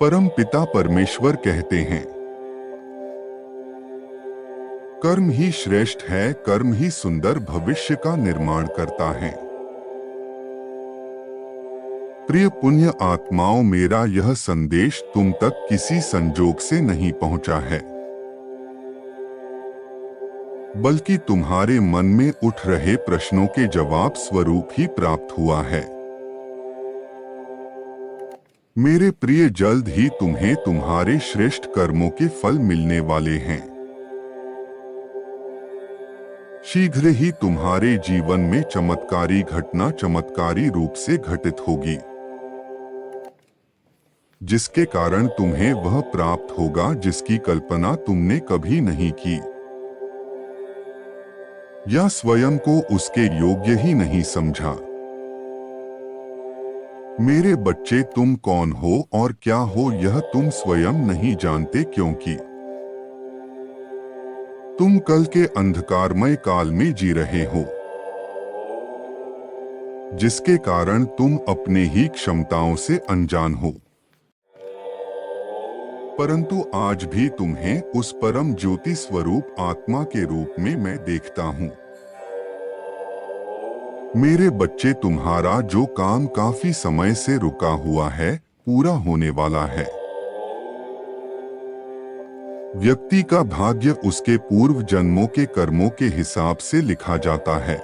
परम पिता परमेश्वर कहते हैं, कर्म ही श्रेष्ठ है, कर्म ही सुंदर भविष्य का निर्माण करता है। प्रिय पुण्य आत्माओं, मेरा यह संदेश तुम तक किसी संजोग से नहीं पहुंचा है, बल्कि तुम्हारे मन में उठ रहे प्रश्नों के जवाब स्वरूप ही प्राप्त हुआ है। मेरे प्रिय, जल्द ही तुम्हें तुम्हारे श्रेष्ठ कर्मों के फल मिलने वाले हैं। शीघ्र ही तुम्हारे जीवन में चमत्कारी घटना चमत्कारी रूप से घटित होगी, जिसके कारण तुम्हें वह प्राप्त होगा जिसकी कल्पना तुमने कभी नहीं की, या स्वयं को उसके योग्य ही नहीं समझा। मेरे बच्चे, तुम कौन हो और क्या हो यह तुम स्वयं नहीं जानते, क्योंकि तुम कल के अंधकारमय काल में जी रहे हो, जिसके कारण तुम अपने ही क्षमताओं से अनजान हो। परंतु आज भी तुम्हें उस परम ज्योति स्वरूप आत्मा के रूप में मैं देखता हूँ। मेरे बच्चे, तुम्हारा जो काम काफी समय से रुका हुआ है पूरा होने वाला है। व्यक्ति का भाग्य उसके पूर्व जन्मों के कर्मों के हिसाब से लिखा जाता है,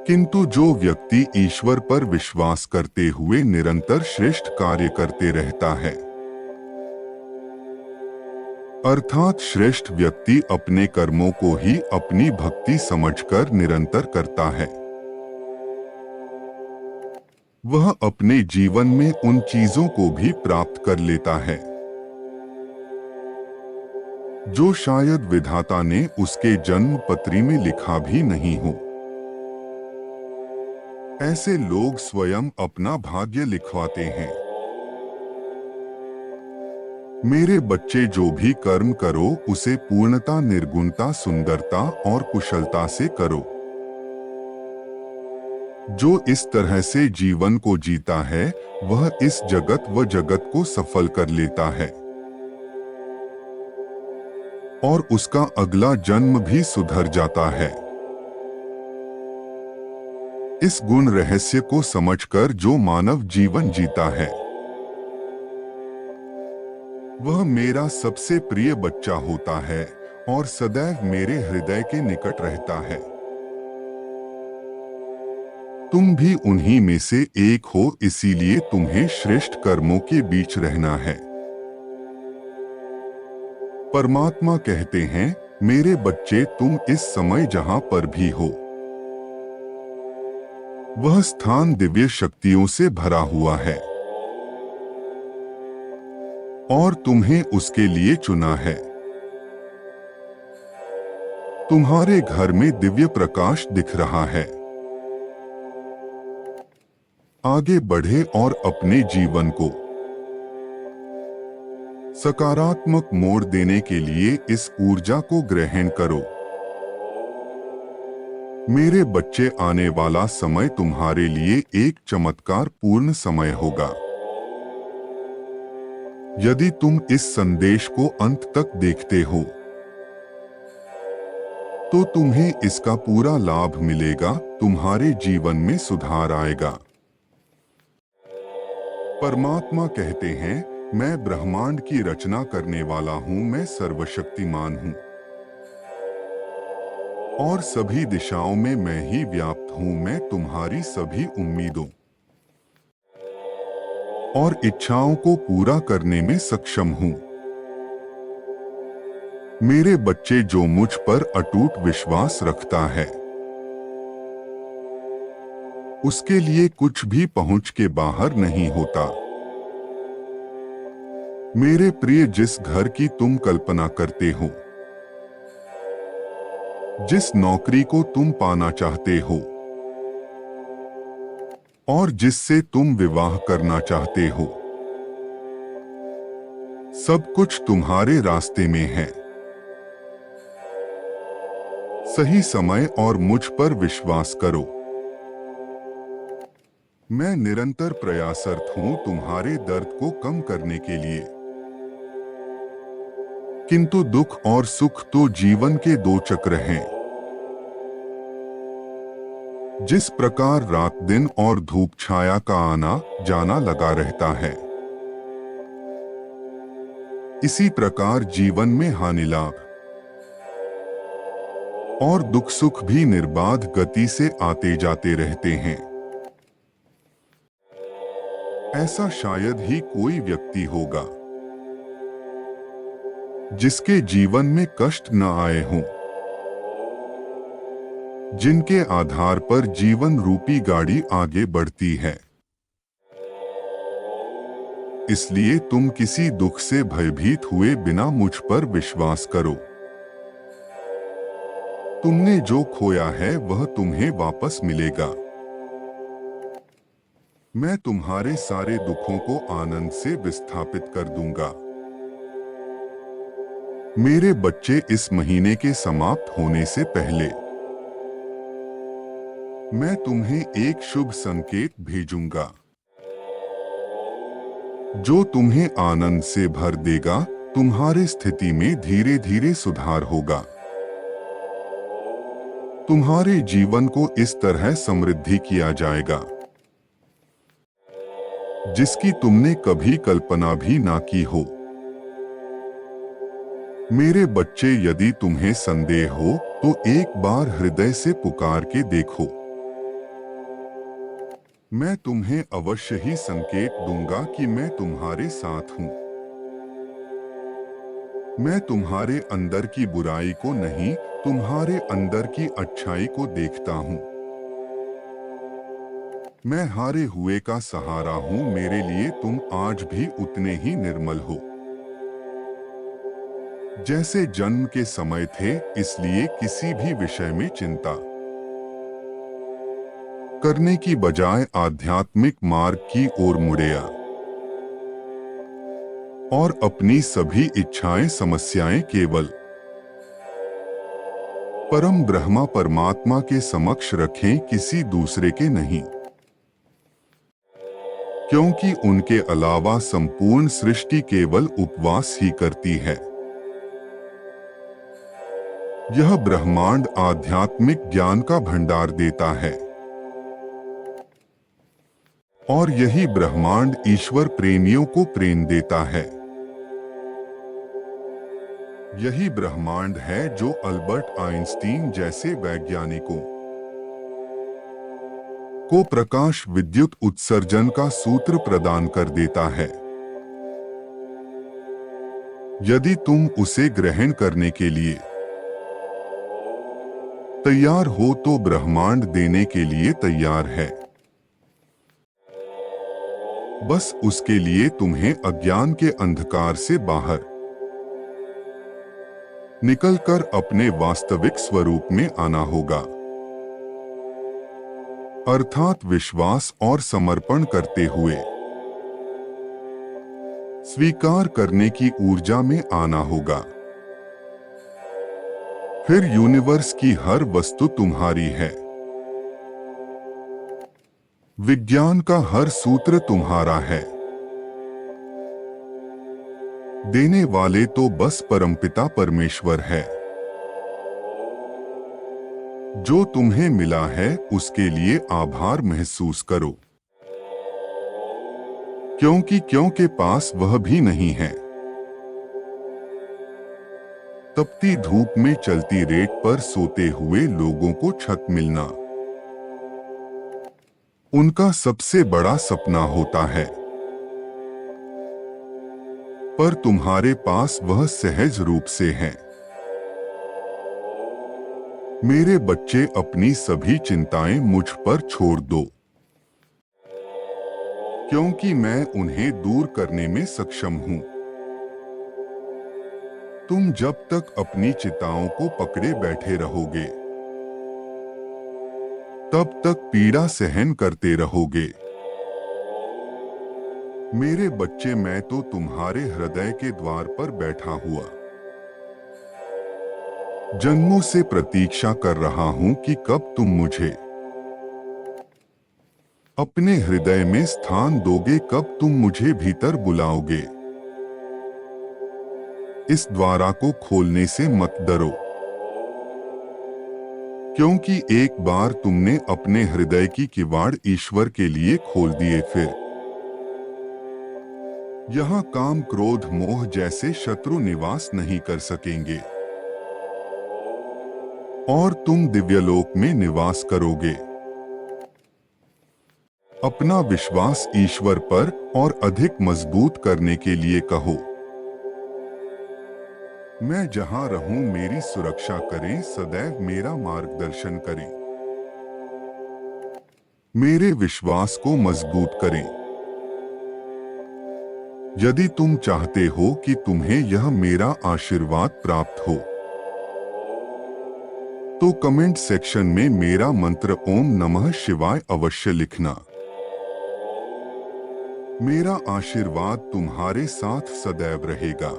किंतु जो व्यक्ति ईश्वर पर विश्वास करते हुए निरंतर श्रेष्ठ कार्य करते रहता है, अर्थात श्रेष्ठ व्यक्ति अपने कर्मों को ही अपनी भक्ति समझकर निरंतर करता है, वह अपने जीवन में उन चीजों को भी प्राप्त कर लेता है जो शायद विधाता ने उसके जन्म पत्री में लिखा भी नहीं हो। ऐसे लोग स्वयं अपना भाग्य लिखवाते हैं। मेरे बच्चे, जो भी कर्म करो उसे पूर्णता, निर्गुणता, सुंदरता और कुशलता से करो। जो इस तरह से जीवन को जीता है वह इस जगत व जगत को सफल कर लेता है और उसका अगला जन्म भी सुधर जाता है। इस गुण रहस्य को समझकर जो मानव जीवन जीता है वह मेरा सबसे प्रिय बच्चा होता है और सदैव मेरे हृदय के निकट रहता है। तुम भी उन्हीं में से एक हो, इसीलिए तुम्हें श्रेष्ठ कर्मों के बीच रहना है। परमात्मा कहते हैं, मेरे बच्चे, तुम इस समय जहां पर भी हो वह स्थान दिव्य शक्तियों से भरा हुआ है और तुम्हें उसके लिए चुना है। तुम्हारे घर में दिव्य प्रकाश दिख रहा है। आगे बढ़े और अपने जीवन को सकारात्मक मोड़ देने के लिए इस ऊर्जा को ग्रहण करो। मेरे बच्चे, आने वाला समय तुम्हारे लिए एक चमत्कार पूर्ण समय होगा। यदि तुम इस संदेश को अंत तक देखते हो तो तुम्हें इसका पूरा लाभ मिलेगा, तुम्हारे जीवन में सुधार आएगा। परमात्मा कहते हैं, मैं ब्रह्मांड की रचना करने वाला हूं, मैं सर्वशक्तिमान हूं और सभी दिशाओं में मैं ही व्याप्त हूं। मैं तुम्हारी सभी उम्मीदों और इच्छाओं को पूरा करने में सक्षम हूं। मेरे बच्चे, जो मुझ पर अटूट विश्वास रखता है उसके लिए कुछ भी पहुंच के बाहर नहीं होता। मेरे प्रिय, जिस घर की तुम कल्पना करते हो, जिस नौकरी को तुम पाना चाहते हो और जिससे तुम विवाह करना चाहते हो, सब कुछ तुम्हारे रास्ते में है। सही समय और मुझ पर विश्वास करो। मैं निरंतर प्रयासरत हूं तुम्हारे दर्द को कम करने के लिए। किंतु दुख और सुख तो जीवन के दो चक्र हैं। जिस प्रकार रात दिन और धूप छाया का आना जाना लगा रहता है, इसी प्रकार जीवन में हानि लाभ और दुख सुख भी निर्बाध गति से आते जाते रहते हैं। ऐसा शायद ही कोई व्यक्ति होगा जिसके जीवन में कष्ट न आए हों, जिनके आधार पर जीवन रूपी गाड़ी आगे बढ़ती है। इसलिए तुम किसी दुख से भयभीत हुए बिना मुझ पर विश्वास करो। तुमने जो खोया है वह तुम्हें वापस मिलेगा। मैं तुम्हारे सारे दुखों को आनंद से विस्थापित कर दूंगा। मेरे बच्चे, इस महीने के समाप्त होने से पहले मैं तुम्हें एक शुभ संकेत भेजूंगा जो तुम्हें आनंद से भर देगा। तुम्हारी स्थिति में धीरे धीरे सुधार होगा। तुम्हारे जीवन को इस तरह समृद्धि किया जाएगा जिसकी तुमने कभी कल्पना भी ना की हो। मेरे बच्चे, यदि तुम्हें संदेह हो तो एक बार हृदय से पुकार के देखो। मैं तुम्हें अवश्य ही संकेत दूंगा कि मैं तुम्हारे साथ हूं। मैं तुम्हारे अंदर की बुराई को नहीं, तुम्हारे अंदर की अच्छाई को देखता हूं। मैं हारे हुए का सहारा हूं। मेरे लिए तुम आज भी उतने ही निर्मल हो जैसे जन्म के समय थे। इसलिए किसी भी विषय में चिंता करने की बजाय आध्यात्मिक मार्ग की ओर मुड़ेया और अपनी सभी इच्छाएं समस्याएं केवल परम ब्रह्मा परमात्मा के समक्ष रखें, किसी दूसरे के नहीं। क्योंकि उनके अलावा संपूर्ण सृष्टि केवल उपवास ही करती है। यह ब्रह्मांड आध्यात्मिक ज्ञान का भंडार देता है और यही ब्रह्मांड ईश्वर प्रेमियों को प्रेम देता है। यही ब्रह्मांड है जो अल्बर्ट आइंस्टीन जैसे वैज्ञानिकों को प्रकाश विद्युत उत्सर्जन का सूत्र प्रदान कर देता है। यदि तुम उसे ग्रहण करने के लिए तैयार हो तो ब्रह्मांड देने के लिए तैयार है। बस उसके लिए तुम्हें अज्ञान के अंधकार से बाहर निकलकर अपने वास्तविक स्वरूप में आना होगा, अर्थात विश्वास और समर्पण करते हुए स्वीकार करने की ऊर्जा में आना होगा। फिर यूनिवर्स की हर वस्तु तुम्हारी है। विज्ञान का हर सूत्र तुम्हारा है। देने वाले तो बस परमपिता परमेश्वर है। जो तुम्हें मिला है उसके लिए आभार महसूस करो, क्योंकि पास वह भी नहीं है। तपती धूप में चलती रेत पर सोते हुए लोगों को छत मिलना उनका सबसे बड़ा सपना होता है, पर तुम्हारे पास वह सहज रूप से है। मेरे बच्चे, अपनी सभी चिंताएं मुझ पर छोड़ दो, क्योंकि मैं उन्हें दूर करने में सक्षम हूं। तुम जब तक अपनी चिंताओं को पकड़े बैठे रहोगे तब तक पीड़ा सहन करते रहोगे। मेरे बच्चे, मैं तो तुम्हारे हृदय के द्वार पर बैठा हुआ जन्मों से प्रतीक्षा कर रहा हूं कि कब तुम मुझे अपने हृदय में स्थान दोगे कब तुम मुझे भीतर बुलाओगे। इस द्वारा को खोलने से मत डरो, क्योंकि एक बार तुमने अपने हृदय की किवाड़ ईश्वर के लिए खोल दिए, फिर यहाँ काम क्रोध मोह जैसे शत्रु निवास नहीं कर सकेंगे और तुम दिव्यलोक में निवास करोगे। अपना विश्वास ईश्वर पर और अधिक मजबूत करने के लिए कहो, मैं जहां रहूं मेरी सुरक्षा करें, सदैव मेरा मार्गदर्शन करें, मेरे विश्वास को मजबूत करें। यदि तुम चाहते हो कि तुम्हें यह मेरा आशीर्वाद प्राप्त हो, तो कमेंट सेक्शन में मेरा मंत्र ओम नमः शिवाय अवश्य लिखना। मेरा आशीर्वाद तुम्हारे साथ सदैव रहेगा।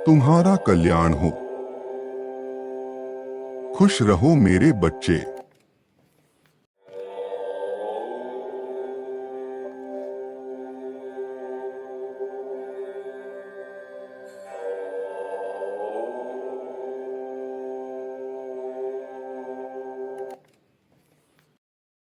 तुम्हारा कल्याण हो। खुश रहो मेरे बच्चे।